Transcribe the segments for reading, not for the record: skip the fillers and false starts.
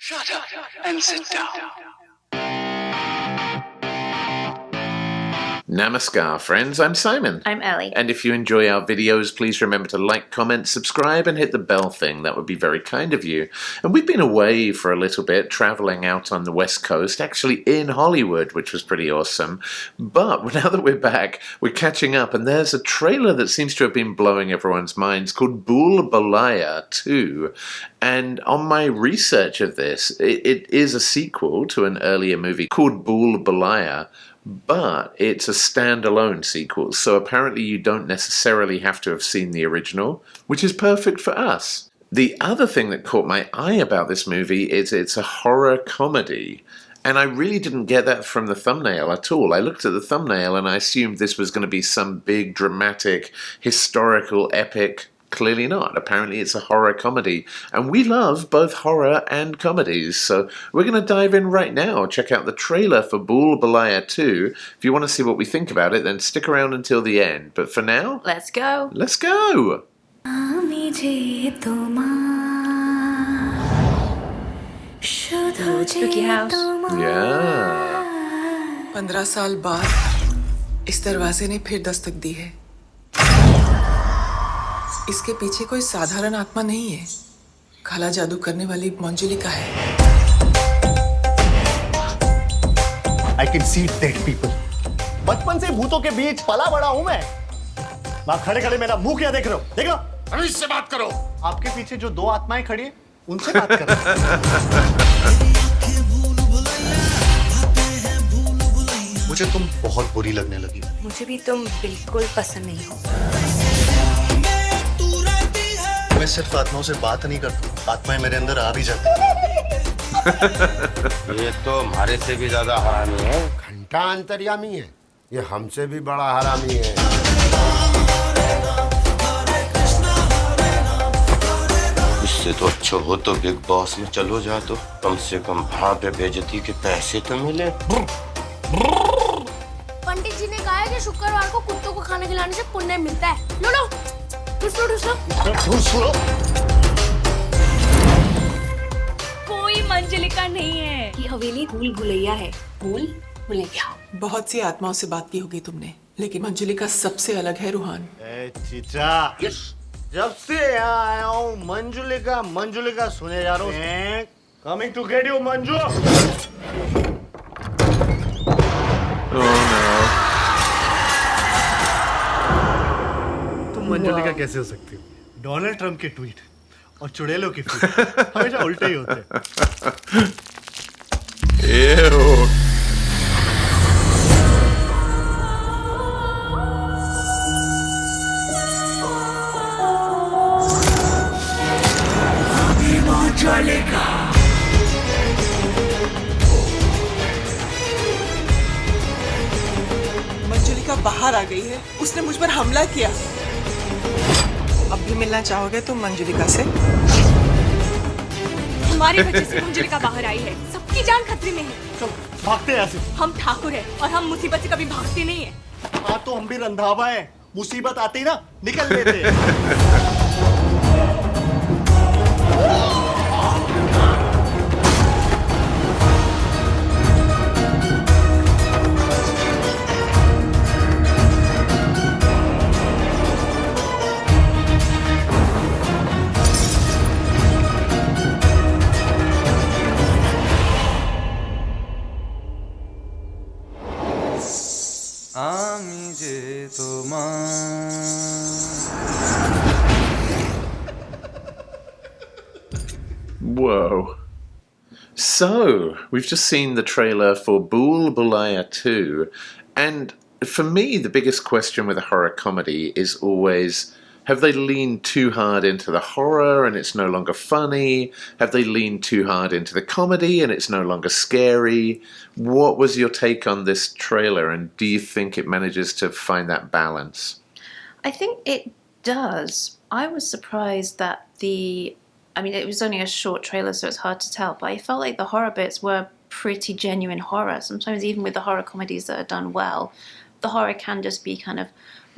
Shut up and sit down. Namaskar, friends. I'm Simon. I'm Ellie. And if you enjoy our videos, please remember to like, comment, subscribe, and hit the bell thing. That would be very kind of you. And we've been away for a little bit, traveling out on the West Coast, actually in Hollywood, which was pretty awesome. But now that we're back, we're catching up, and there's a trailer that seems to have been blowing everyone's minds called Bhool Bhulaiyaa 2. And on my research of this, it is a sequel to an earlier movie called Bhool Bhulaiyaa, but it's a standalone sequel, so apparently you don't necessarily have to have seen the original, which is perfect for us. The other thing that caught my eye about this movie is it's a horror comedy, and I really didn't get that from the thumbnail at all. I looked at the thumbnail and I assumed this was going to be some big, dramatic, historical epic. Clearly not. Apparently it's a horror comedy, and we love both horror and comedies, so we're going to dive in right now. Check out the trailer for Bhool Bhulaiyaa 2. If you want to see what we think about it, then stick around until the end. But for now, Let's go. Let's go! Spooky house. Yeah. 15 साल बाद इस दरवाजे ने फिर दस्तक दी है। इसके पीछे कोई साधारण आत्मा नहीं है, काला जादू करने वाली मंजुलिका है। I can see dead people. बचपन से भूतों के बीच पला बड़ा हूं मैं। वहां खड़े खड़े मेरा मुंह क्या देख रहे हो? देखो, अनीस से बात करो। आपके पीछे जो दो आत्माएं खड़ी हैं, उनसे बात करो। मुझे तुम बहुत बुरी लगने लगी। मुझे भी तुम बिल्कुल पसंद नहीं हो। मैं सिर्फ आत्माओं से बात नहीं करता, आत्माएं मेरे अंदर आ भी जाती। ये तो हमारे से भी ज्यादा हरामी है। घंटा अंतर्यामी है, ये हमसे भी बड़ा हरामी है। इससे तो अच्छा हो तो बिग बॉस में चलो जा, तो कम से कम वहाँ पे बेइज्जती के पैसे तो मिले। पंडित जी ने कहा है कि शुक्रवार को कुत्तों को खाना खिलाने से पुण्य मिलता है। लो लो, ढूंढ लो। कोई मंजुलिका नहीं है। ये हवेली भूल भुलैया है। भूल भुलैया। बहुत सी आत्माओं से बात की होगी तुमने, लेकिन मंजुलिका सबसे अलग है। रूहान, चीचा, जब से यहाँ आया हूँ मंजुलिका सुने जा रहा हूँ। Coming to get you, Manju. Manjulika कैसे हो सकती है? डोनाल्ड ट्रंप के ट्वीट और चुड़ैलों के ट्वीट हमेशा उल्टे ही होते हैं। मंजुलिका बाहर आ गई है। उसने मुझ पर हमला किया। अब भी मिलना चाहोगे तुम मंजुलिका से? हमारी वजह से मंजुलिका बाहर आई है। सबकी जान खतरे में है। चल भागते हैं यहाँ से। हम ठाकुर हैं और हम मुसीबत से कभी भागते नहीं हैं। हाँ तो हम भी रंधावा हैं। मुसीबत आती ना निकल लेते। Whoa. So, we've just seen the trailer for Bhool Bhulaiyaa 2, and for me, the biggest question with a horror comedy is always, have they leaned too hard into the horror and it's no longer funny? Have they leaned too hard into the comedy and it's no longer scary? What was your take on this trailer, and do you think it manages to find that balance? I think it does. I was surprised that it was only a short trailer, so it's hard to tell, but I felt like the horror bits were pretty genuine horror. Sometimes even with the horror comedies that are done well, the horror can just be kind of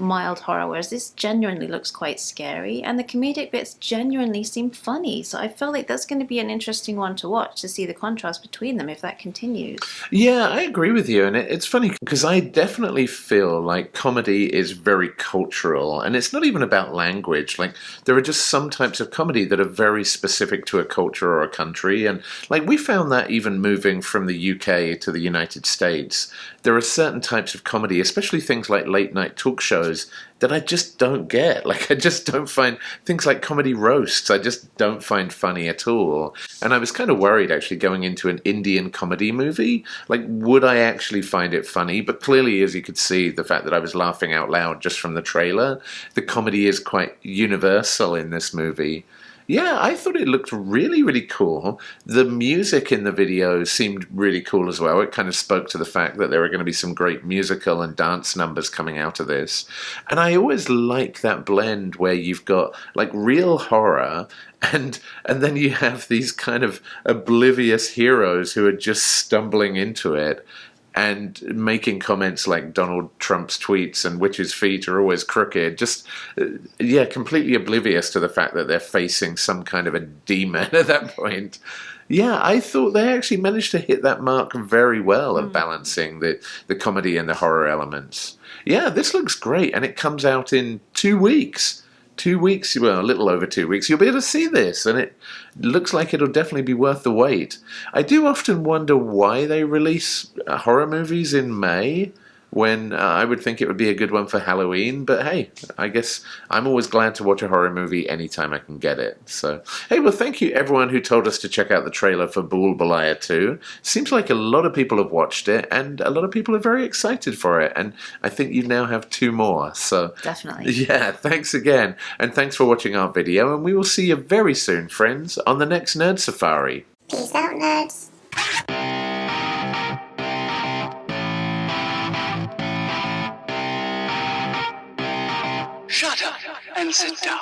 mild horror, whereas this genuinely looks quite scary, and the comedic bits genuinely seem funny. So I feel like that's going to be an interesting one to watch, to see the contrast between them if that continues. Yeah, I agree with you, and it's funny because I definitely feel like comedy is very cultural, and it's not even about language. Like, there are just some types of comedy that are very specific to a culture or a country, and like we found that even moving from the UK to the United States, there are certain types of comedy, especially things like late night talk shows, that I just don't get. Like, I just don't find things like comedy roasts, I just don't find funny at all. And I was kind of worried actually going into an Indian comedy movie. Like, would I actually find it funny? But clearly, as you could see, the fact that I was laughing out loud just from the trailer, the comedy is quite universal in this movie. Yeah, I thought it looked really, really cool. The music in the video seemed really cool as well. It kind of spoke to the fact that there are going to be some great musical and dance numbers coming out of this. And I always like that blend where you've got like real horror and then you have these kind of oblivious heroes who are just stumbling into it and making comments like Donald Trump's tweets and witches' feet are always crooked, just, yeah, completely oblivious to the fact that they're facing some kind of a demon at that point. Yeah, I thought they actually managed to hit that mark very well of balancing the comedy and the horror elements. Yeah, this looks great, and it comes out in 2 weeks. 2 weeks, well, a little over 2 weeks, you'll be able to see this, and it looks like it'll definitely be worth the wait. I do often wonder why they release horror movies in May, when I would think it would be a good one for Halloween, but hey, I guess I'm always glad to watch a horror movie anytime I can get it. So, hey, well, thank you everyone who told us to check out the trailer for Bhool Bhulaiyaa 2. Seems like a lot of people have watched it, and a lot of people are very excited for it, and I think you now have 2 more, so... Definitely. Yeah, thanks again, and thanks for watching our video, and we will see you very soon, friends, on the next Nerd Safari. Peace out, nerds. Shut up and sit down.